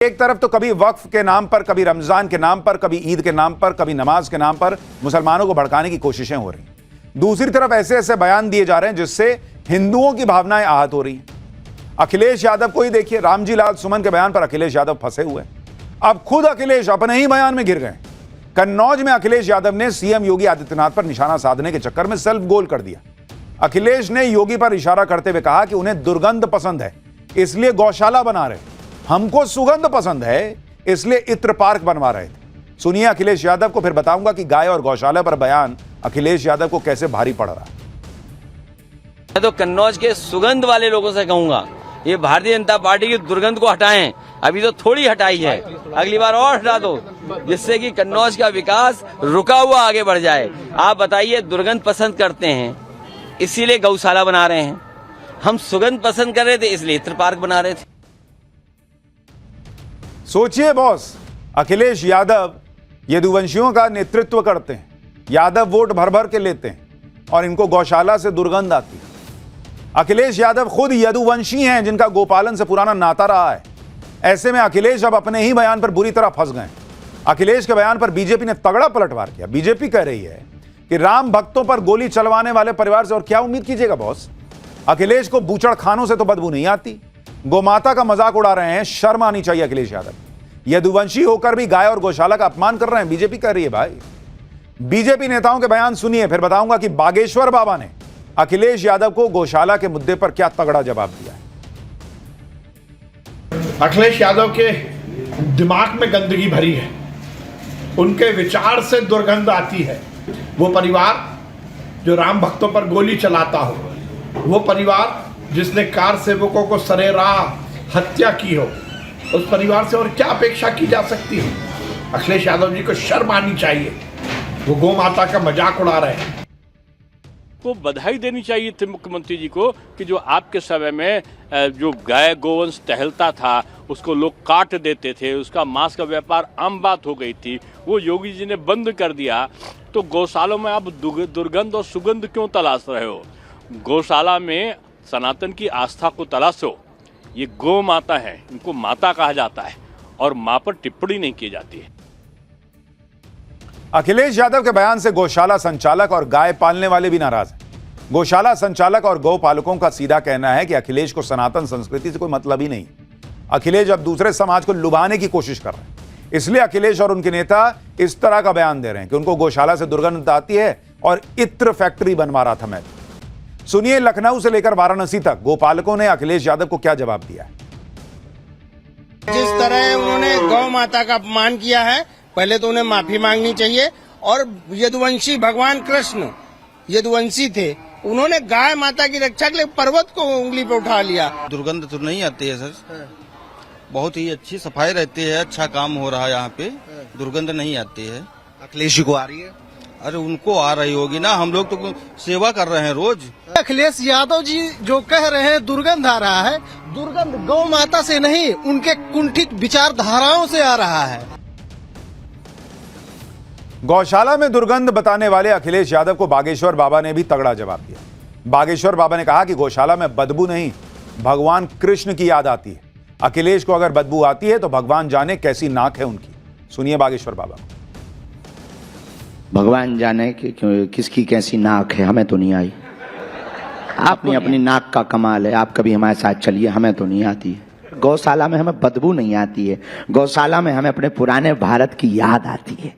एक तरफ तो कभी वक्फ के नाम पर, कभी रमजान के नाम पर, कभी ईद के नाम पर, कभी नमाज के नाम पर मुसलमानों को भड़काने की कोशिशें हो रही हैं। दूसरी तरफ ऐसे ऐसे बयान दिए जा रहे हैं जिससे हिंदुओं की भावनाएं आहत हो रही हैं। अखिलेश यादव को ही देखिए, रामजी लाल सुमन के बयान पर अखिलेश यादव फंसे हुए हैं। अब खुद अखिलेश अपने ही बयान में घिर गए। कन्नौज में अखिलेश यादव ने सीएम योगी आदित्यनाथ पर निशाना साधने के चक्कर में सेल्फ गोल कर दिया। अखिलेश ने योगी पर इशारा करते हुए कहा कि उन्हें दुर्गंध पसंद है, इसलिए गौशाला बना रहे। हमको सुगंध पसंद है, इसलिए इत्र पार्क बनवा रहे थे। सुनिए अखिलेश यादव को, फिर बताऊंगा कि गाय और गौशाला पर बयान अखिलेश यादव को कैसे भारी पड़ रहा है। मैं तो कन्नौज के सुगंध वाले लोगों से कहूंगा, ये भारतीय जनता पार्टी की दुर्गंध को हटाएं। अभी तो थोड़ी हटाई है, अगली बार और हटा दो, जिससे कि कन्नौज का विकास रुका हुआ आगे बढ़ जाए। आप बताइए, दुर्गंध पसंद करते हैं इसीलिए गौशाला बना रहे हैं, हम सुगंध पसंद कर रहे थे इसलिए इत्र पार्क बना रहे थे। सोचिए बॉस, अखिलेश यादव यदुवंशियों का नेतृत्व करते हैं, यादव वोट भर भर के लेते हैं और इनको गौशाला से दुर्गंध आती है। अखिलेश यादव खुद यदुवंशी हैं जिनका गोपालन से पुराना नाता रहा है। ऐसे में अखिलेश अब अपने ही बयान पर बुरी तरह फंस गए। अखिलेश के बयान पर बीजेपी ने तगड़ा पलटवार किया। बीजेपी कह रही है कि राम भक्तों पर गोली चलवाने वाले परिवार से और क्या उम्मीद कीजिएगा बॉस। अखिलेश को बूचड़ खानों से तो बदबू नहीं आती, गोमाता का मजाक उड़ा रहे हैं। शर्म आनी चाहिए अखिलेश यादव। यदुवंशी होकर भी गाय और गौशाला का अपमान कर रहे हैं, बीजेपी कह रही है। भाई बीजेपी नेताओं के बयान सुनिए, फिर बताऊंगा कि बागेश्वर बाबा ने अखिलेश यादव को गौशाला के मुद्दे पर क्या तगड़ा जवाब दिया है। अखिलेश यादव के दिमाग में गंदगी भरी है, उनके विचार से दुर्गंध आती है। वो परिवार जो राम भक्तों पर गोली चलाता हो, वो परिवार जिसने कार सेवकों को सरेराह हत्या की हो, उस परिवार से और क्या अपेक्षा की जा सकती है। अखिलेश यादव जी को शर्म आनी चाहिए, वो गौ माता का मजाक उड़ा रहे हैं। को बधाई देनी चाहिए थी मुख्यमंत्री जी को कि जो आपके समय में जो गाय गोवंश टहलता था उसको लोग काट देते थे, उसका मांस का व्यापार आम बात हो गई थी, वो योगी जी ने बंद कर दिया। तो गौशालों में आप दुर्गंध और सुगंध क्यों तलाश रहे हो? गौशाला में सनातन की आस्था को तलाशो। ये गौ माता है, इनको माता कहा जाता है और माँ पर टिप्पणी नहीं की जाती है। अखिलेश यादव के बयान से गौशाला संचालक और गाय पालने वाले भी नाराज हैं। गौशाला संचालक और गौ पालकों का सीधा कहना है कि अखिलेश को सनातन संस्कृति से कोई मतलब ही नहीं। अखिलेश अब दूसरे समाज को लुभाने की कोशिश कर रहे हैं, इसलिए अखिलेश और उनके नेता इस तरह का बयान दे रहे हैं कि उनको गौशाला से दुर्गंध आती है और इत्र फैक्ट्री बनवा रहा था मैं। सुनिए लखनऊ से लेकर वाराणसी तक गोपालकों ने अखिलेश यादव को क्या जवाब दिया है। जिस तरह उन्होंने गौ माता का अपमान किया है, पहले तो उन्हें माफी मांगनी चाहिए। और यदुवंशी, भगवान कृष्ण यदुवंशी थे, उन्होंने गाय माता की रक्षा के लिए पर्वत को उंगली पे उठा लिया। दुर्गंध तो नहीं आती है सर, बहुत ही अच्छी सफाई रहती है, अच्छा काम हो रहा है यहाँ पे, दुर्गंध नहीं आती है। अखिलेश जी को आ रही है? अरे उनको आ रही होगी ना, हम लोग तो सेवा कर रहे हैं रोज। अखिलेश यादव जी जो कह रहे हैं दुर्गंध आ रहा है, दुर्गंध गौ माता से नहीं, उनके कुंठित विचारधाराओं से आ रहा है। गौशाला में दुर्गंध बताने वाले अखिलेश यादव को बागेश्वर बाबा ने भी तगड़ा जवाब दिया। बागेश्वर बाबा ने कहा कि गौशाला में बदबू नहीं, भगवान कृष्ण की याद आती है। अखिलेश को अगर बदबू आती है तो भगवान जाने कैसी नाक है उनकी। सुनिए बागेश्वर बाबा। भगवान जाने कि किसकी कैसी नाक है, हमें तो नहीं आई। आपने अपनी नाक का कमाल है, आप कभी हमारे साथ चलिए, हमें तो नहीं आती है। गौशाला में हमें बदबू नहीं आती है, गौशाला में हमें अपने पुराने भारत की याद आती है,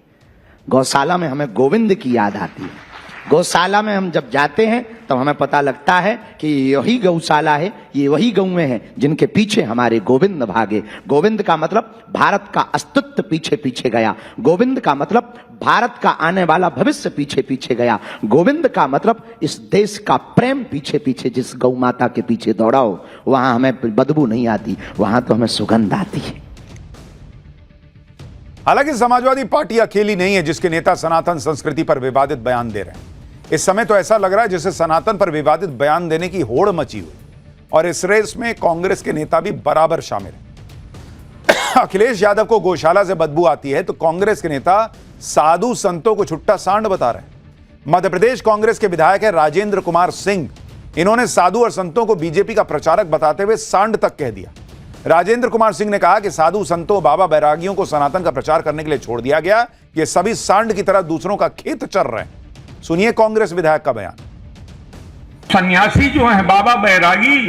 गौशाला में हमें गोविंद की याद आती है। गौशाला में हम जब जाते हैं तब हमें पता लगता है कि यही गौशाला है, ये वही गौएं हैं जिनके पीछे हमारे गोविंद भागे। गोविंद का मतलब भारत का अस्तित्व पीछे पीछे गया, गोविंद का मतलब भारत का आने वाला भविष्य पीछे पीछे गया, गोविंद का मतलब इस देश का प्रेम पीछे पीछे जिस गौ माता के पीछे दौड़ा हो, वहां हमें बदबू नहीं आती, वहां तो हमें सुगंध आती है। हालांकि समाजवादी पार्टी अकेली नहीं है जिसके नेता सनातन संस्कृति पर विवादित बयान दे रहे हैं। इस समय तो ऐसा लग रहा है जैसे सनातन पर विवादित बयान देने की होड़ मची हुई, और इस रेस में कांग्रेस के नेता भी बराबर शामिल हैं। अखिलेश यादव को गौशाला से बदबू आती है तो कांग्रेस के नेता साधु संतों को छुट्टा सांड बता रहे हैं। मध्य प्रदेश कांग्रेस के विधायक है राजेंद्र कुमार सिंह, इन्होंने साधु और संतों को बीजेपी का प्रचारक बताते हुए सांड तक कह दिया। राजेंद्र कुमार सिंह ने कहा कि साधु संतों बाबा बैरागियों को सनातन का प्रचार करने के लिए छोड़ दिया गया। ये सभी सांड की तरह दूसरों का खेत चर रहे हैं। सुनिए कांग्रेस विधायक का बयान। सन्यासी जो है बाबा बैरागी,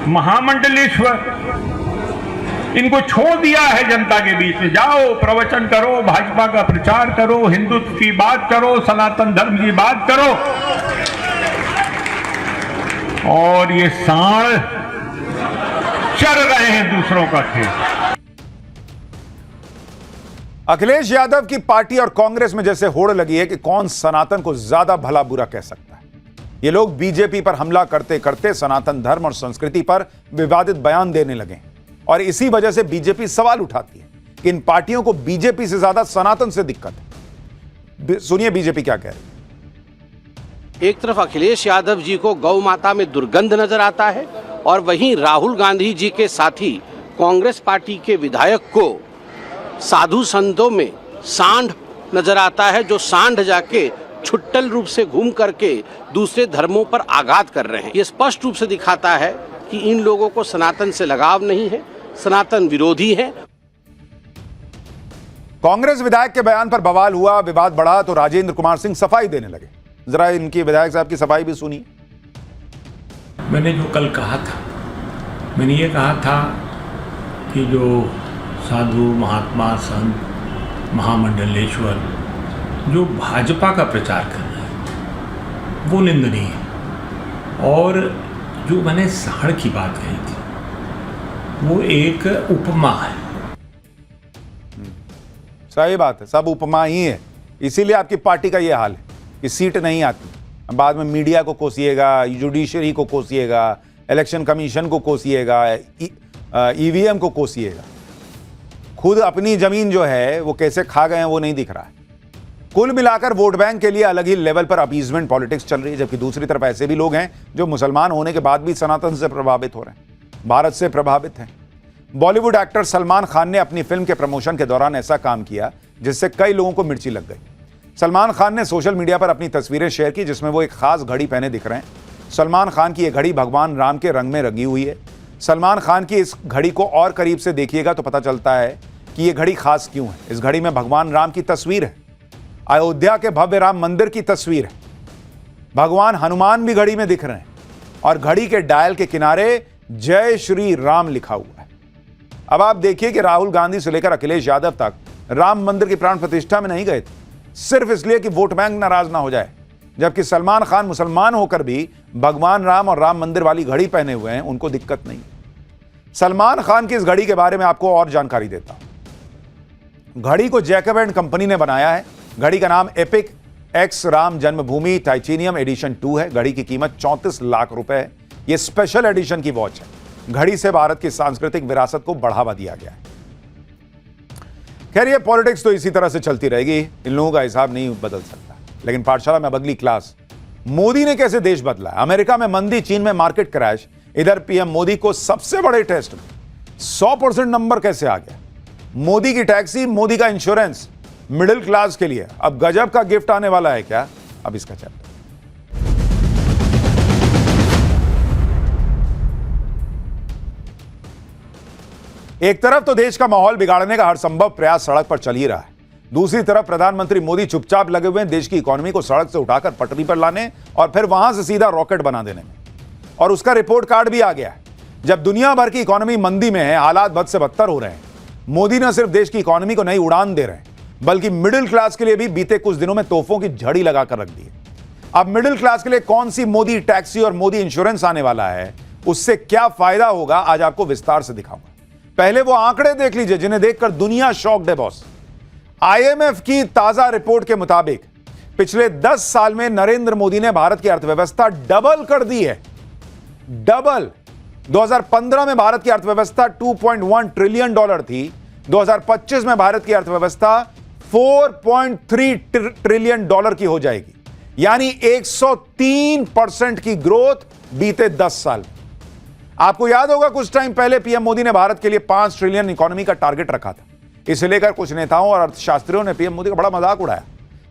महामंडलेश्वर, इनको छोड़ दिया है जनता के बीच में। जाओ प्रवचन करो, भाजपा का प्रचार करो, हिंदुत्व की बात करो, सनातन धर्म की बात करो, और ये सांड चर रहे हैं दूसरों का खेत। अखिलेश यादव की पार्टी और कांग्रेस में जैसे होड़ लगी है कि कौन सनातन को ज्यादा भला बुरा कह सकता है। ये लोग बीजेपी पर हमला करते करते सनातन धर्म और संस्कृति पर विवादित बयान देने लगे और इसी वजह से बीजेपी सवाल उठाती है कि इन पार्टियों को बीजेपी से ज्यादा सनातन से दिक्कत है। सुनिए बीजेपी क्या कह रही है। एक तरफ अखिलेश यादव जी को गौ माता में दुर्गंध नजर आता है और वहीं राहुल गांधी जी के साथी कांग्रेस पार्टी के विधायक को साधु संतों में सांड नजर आता है, जो सांड जाके छुट्टल रूप से घूम करके दूसरे धर्मों पर आघात कर रहे हैं। ये स्पष्ट रूप से दिखाता है कि इन लोगों को सनातन से लगाव नहीं है, सनातन विरोधी है। कांग्रेस विधायक के बयान पर बवाल हुआ, विवाद बढ़ा तो राजेंद्र कुमार सिंह सफाई देने लगे। जरा इनकी विधायक साहब की सफाई भी सुनिए। मैंने जो कल कहा था, मैंने ये कहा था कि जो साधु महात्मा संत महामंडलेश्वर जो भाजपा का प्रचार कर रहे हैं वो निंदनीय है, और जो मैंने सांड की बात कही थी वो एक उपमा है। सही बात है, सब उपमा ही है। इसीलिए आपकी पार्टी का ये हाल है कि सीट नहीं आती। बाद में मीडिया को कोसिएगा, जुडिशरी को कोसिएगा, इलेक्शन कमीशन को कोसिएगा, ईवीएम को कोसिएगा। खुद अपनी जमीन जो है वो कैसे खा गए हैं वो नहीं दिख रहा है। कुल मिलाकर वोट बैंक के लिए अलग ही लेवल पर अपीजमेंट पॉलिटिक्स चल रही है, जबकि दूसरी तरफ ऐसे भी लोग हैं जो मुसलमान होने के बाद भी सनातन से प्रभावित हो रहे हैं, भारत से प्रभावित हैं। बॉलीवुड एक्टर सलमान खान ने अपनी फिल्म के प्रमोशन के दौरान ऐसा काम किया जिससे कई लोगों को मिर्ची लग गई। सलमान खान ने सोशल मीडिया पर अपनी तस्वीरें शेयर की जिसमें वो एक खास घड़ी पहने दिख रहे हैं। सलमान खान की यह घड़ी भगवान राम के रंग में रंगी हुई है। सलमान खान की इस घड़ी को और करीब से देखिएगा तो पता चलता है कि यह घड़ी खास क्यों है। इस घड़ी में भगवान राम की तस्वीर है, अयोध्या के भव्य राम मंदिर की तस्वीर है, भगवान हनुमान भी घड़ी में दिख रहे हैं और घड़ी के डायल के किनारे जय श्री राम लिखा हुआ है। अब आप देखिए कि राहुल गांधी से लेकर अखिलेश यादव तक राम मंदिर की प्राण प्रतिष्ठा में नहीं गए थे, सिर्फ इसलिए कि वोट बैंक नाराज ना हो जाए, जबकि सलमान खान मुसलमान होकर भी भगवान राम और राम मंदिर वाली घड़ी पहने हुए हैं, उनको दिक्कत नहीं। सलमान खान की इस घड़ी के बारे में आपको और जानकारी देता हूं। घड़ी को जैकब एंड कंपनी ने बनाया है। घड़ी का नाम एपिक एक्स राम जन्मभूमि टाइटेनियम एडिशन 2 है। घड़ी की कीमत 34 लाख रुपए है। यह स्पेशल एडिशन की वॉच है। घड़ी से भारत की सांस्कृतिक विरासत को बढ़ावा दिया गया है। खैर, ये पॉलिटिक्स तो इसी तरह से चलती रहेगी, इन लोगों का हिसाब नहीं बदल सकता। लेकिन पाठशाला में अब अगली क्लास, मोदी ने कैसे देश बदला। अमेरिका में मंदी, चीन में मार्केट क्रैश, इधर पीएम मोदी को सबसे बड़े टेस्ट में 100% नंबर कैसे आ गया। मोदी की टैक्सी, मोदी का इंश्योरेंस मिडिल क्लास के लिए अब गजब का गिफ्ट आने वाला है क्या, अब इसका चैप्टर। एक तरफ तो देश का माहौल बिगाड़ने का हर संभव प्रयास सड़क पर चल ही रहा है, दूसरी तरफ प्रधानमंत्री मोदी चुपचाप लगे हुए हैं देश की इकोनॉमी को सड़क से उठाकर पटरी पर लाने और फिर वहां से सीधा रॉकेट बना देने में। और उसका रिपोर्ट कार्ड भी आ गया है। जब दुनिया भर की इकोनॉमी मंदी में है, हालात बद से बदतर हो रहे हैं, मोदी न सिर्फ देश की इकोनॉमी को नई उड़ान दे रहे हैं बल्कि मिडिल क्लास के लिए भी बीते कुछ दिनों में तोहफों की झड़ी लगाकर रख दी है। अब मिडिल क्लास के लिए कौन सी मोदी टैक्सी और मोदी इंश्योरेंस आने वाला है, उससे क्या फायदा होगा, आज आपको विस्तार से दिखाऊंगा। पहले वो आंकड़े देख लीजिए जिन्हें देखकर दुनिया शॉक्ड है बॉस। आईएमएफ की ताजा रिपोर्ट के मुताबिक पिछले 10 साल में नरेंद्र मोदी ने भारत की अर्थव्यवस्था डबल कर दी है, डबल। 2015 में भारत की अर्थव्यवस्था $2.1 ट्रिलियन थी। 2025 में भारत की अर्थव्यवस्था $4.3 ट्रिलियन की हो जाएगी, यानी 103% की ग्रोथ बीते 10 साल। आपको याद होगा कुछ टाइम पहले पीएम मोदी ने भारत के लिए 5 ट्रिलियन इकोनॉमी का टारगेट रखा था। इसे लेकर कुछ नेताओं और अर्थशास्त्रियों ने पीएम मोदी का बड़ा मजाक उड़ाया।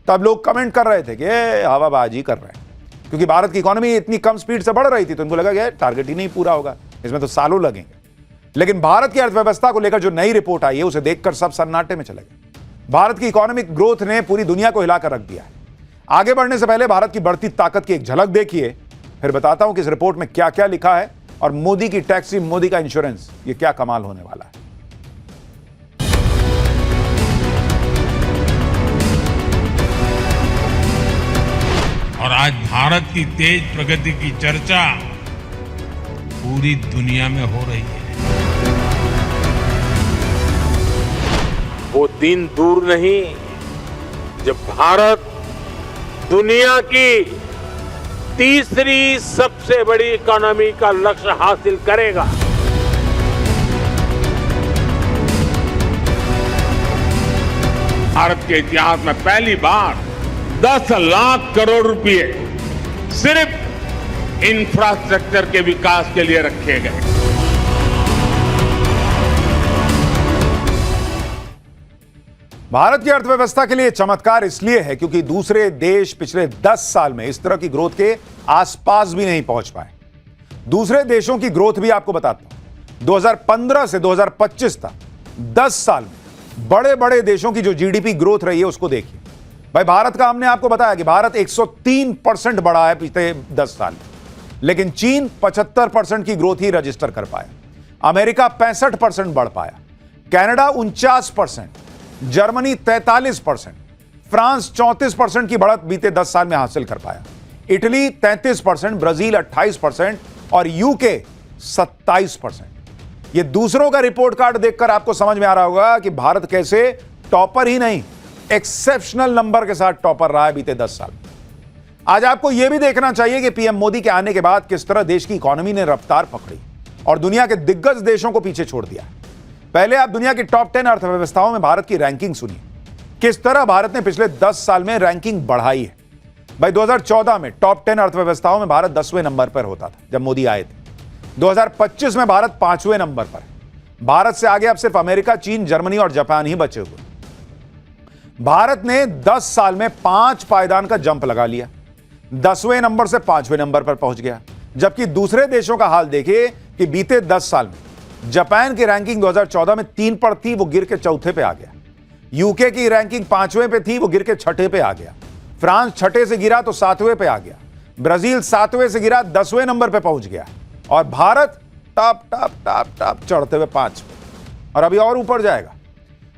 तब लोग कमेंट कर रहे थे कि हवाबाजी कर रहे हैं, क्योंकि भारत की इकोनॉमी इतनी कम स्पीड से बढ़ रही थी तो उनको लगा कि टारगेट ही नहीं पूरा होगा। इसमें तो सालों लगेंगे। लेकिन भारत की अर्थव्यवस्था को लेकर जो नई रिपोर्ट आई है उसे देखकर सब सन्नाटे में चले गए। भारत की इकोनॉमिक ग्रोथ ने पूरी दुनिया को हिलाकर रख दिया है। आगे बढ़ने से पहले भारत की बढ़ती ताकत की एक झलक देखिए, फिर बताता हूं कि इस रिपोर्ट में क्या क्या लिखा है और मोदी की टैक्सी, मोदी का इंश्योरेंस, ये क्या कमाल होने वाला है। और आज भारत की तेज प्रगति की चर्चा पूरी दुनिया में हो रही है। वो दिन दूर नहीं जब भारत दुनिया की तीसरी सबसे बड़ी इकोनॉमी का लक्ष्य हासिल करेगा। भारत के इतिहास में पहली बार 10 लाख करोड़ रुपए सिर्फ इंफ्रास्ट्रक्चर के विकास के लिए रखे गए। भारत की अर्थव्यवस्था के लिए चमत्कार इसलिए है क्योंकि दूसरे देश पिछले 10 साल में इस तरह की ग्रोथ के आसपास भी नहीं पहुंच पाए। दूसरे देशों की ग्रोथ भी आपको बताता हूं, 2015 से 2025 तक 10 साल में बड़े बड़े देशों की जो जीडीपी ग्रोथ रही है उसको देखिए। भाई भारत का हमने आपको बताया कि भारत 103% बढ़ा है पिछले 10 साल में, लेकिन चीन 75% की ग्रोथ ही रजिस्टर कर पाया, अमेरिका 65% बढ़ पाया, कनाडा 49%, जर्मनी 43%, फ्रांस 34% की बढ़त बीते 10 साल में हासिल कर पाया, इटली 33%, ब्राजील 28% और यूके 27%। ये दूसरों का रिपोर्ट कार्ड देखकर आपको समझ में आ रहा होगा कि भारत कैसे टॉपर ही नहीं, एक्सेप्शनल नंबर के साथ टॉपर रहा है बीते 10 साल। आज आपको यह भी देखना चाहिए कि पीएम मोदी के आने के बाद किस तरह देश की इकोनॉमी ने रफ्तार पकड़ी और दुनिया के दिग्गज देशों को पीछे छोड़ दिया। पहले आप दुनिया की टॉप 10 अर्थव्यवस्थाओं में भारत की रैंकिंग सुनिए, किस तरह भारत ने पिछले 10 साल में रैंकिंग बढ़ाई है। भाई 2014 में टॉप 10 अर्थव्यवस्थाओं में भारत 10वें नंबर पर होता था जब मोदी आए थे। 2025 में भारत 5वें नंबर पर है। भारत से आगे अब सिर्फ अमेरिका, चीन, जर्मनी और जापान ही बचे हुए। भारत ने 10 साल में 5 पायदान का जंप लगा लिया, 10वें नंबर से 5वें नंबर पर पहुंच गया। जबकि दूसरे देशों का हाल देखिए कि बीते 10 साल में जापान की रैंकिंग 2014 में 3 पर थी, वो गिर के 4थे पे आ गया। यूके की रैंकिंग 5वें पे थी, वो गिर के 6ठे पे आ गया। फ्रांस 6ठे से गिरा तो 7वें पे आ गया। ब्राजील 7वें से गिरा 10वें नंबर पे पहुंच गया। और Bharat top top top top चढ़ते हुए 5 पे, और अभी और ऊपर जाएगा।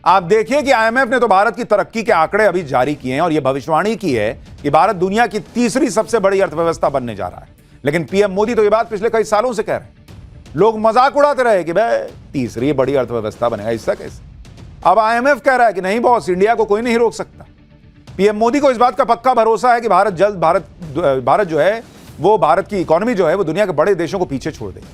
आप देखिए कि आईएमएफ ने तो भारत की तरक्की के आंकड़े अभी जारी किए हैं और यह भविष्यवाणी की है कि भारत दुनिया की तीसरी सबसे बड़ी अर्थव्यवस्था बनने जा रहा है। लेकिन पीएम मोदी तो यह बात पिछले कई सालों से कह रहे हैं। लोग मजाक उड़ाते रहे कि भाई तीसरी बड़ी अर्थव्यवस्था बनेगा, इसका कैसे। अब आईएमएफ कह रहा है कि नहीं बॉस, इंडिया को कोई नहीं रोक सकता। पीएम मोदी को इस बात का पक्का भरोसा है कि भारत जो है वो भारत की इकोनॉमी जो है वो दुनिया के बड़े देशों को पीछे छोड़ देगी।